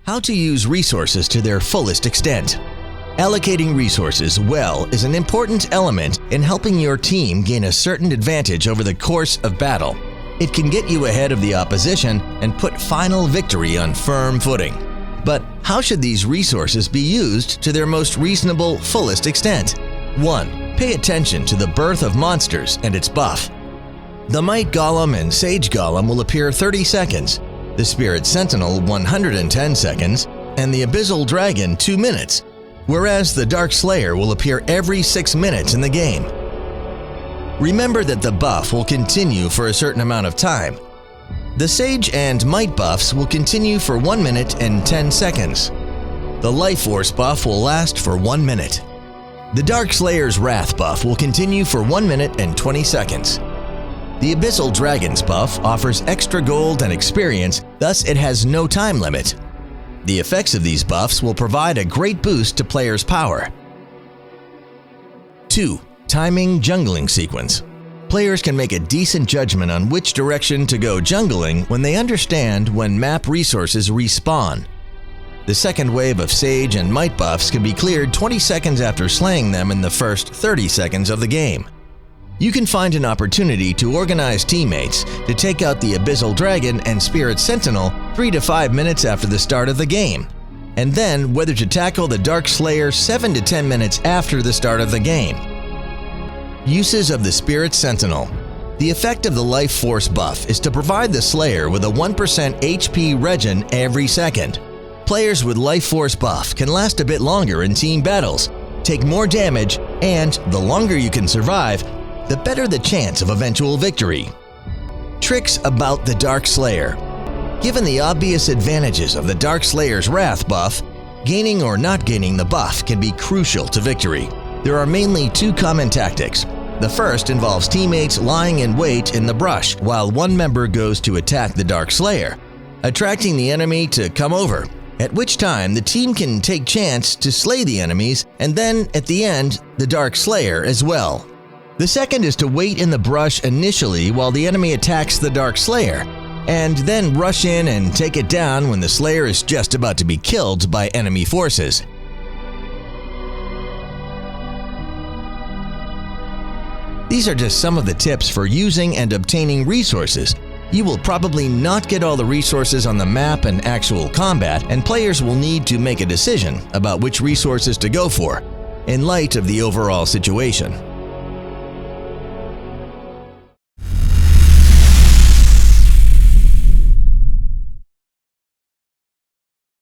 How to use resources to their fullest extent. Allocating resources well is an important element in helping your team gain a certain advantage over the course of battle. It can get you ahead of the opposition and put final victory on firm footing. But how should these resources be used to their most reasonable, fullest extent? 1. Pay attention to the birth of monsters and its buff. The Might Golem and Sage Golem will appear 30 seconds, the Spirit Sentinel 110 seconds, and the Abyssal Dragon 2 minutes, whereas the Dark Slayer will appear every 6 minutes in the game. Remember that the buff will continue for a certain amount of time. The Sage and Might buffs will continue for 1 minute and 10 seconds. The Life Force buff will last for 1 minute. The Dark Slayer's Wrath buff will continue for 1 minute and 20 seconds. The Abyssal Dragon's buff offers extra gold and experience, thus it has no time limit. The effects of these buffs will provide a great boost to players' power. 2. Timing jungling sequence. Players can make a decent judgment on which direction to go jungling when they understand when map resources respawn. The second wave of Sage and Might buffs can be cleared 20 seconds after slaying them in the first 30 seconds of the game. You can find an opportunity to organize teammates to take out the Abyssal Dragon and Spirit Sentinel 3 to 5 minutes after the start of the game, and then whether to tackle the Dark Slayer 7 to 10 minutes after the start of the game. Uses of the Spirit Sentinel. The effect of the Life Force buff is to provide the Slayer with a 1% HP regen every second. Players with Life Force buff can last a bit longer in team battles, take more damage, and the longer you can survive, the better the chance of eventual victory. Tricks about the Dark Slayer. Given the obvious advantages of the Dark Slayer's Wrath buff, gaining or not gaining the buff can be crucial to victory. There are mainly 2 common tactics. The first involves teammates lying in wait in the brush while one member goes to attack the Dark Slayer, attracting the enemy to come over, at which time the team can take chance to slay the enemies and then, at the end, the Dark Slayer as well. The second is to wait in the brush initially while the enemy attacks the Dark Slayer, and then rush in and take it down when the Slayer is just about to be killed by enemy forces. These are just some of the tips for using and obtaining resources. You will probably not get all the resources on the map in actual combat, and players will need to make a decision about which resources to go for, in light of the overall situation.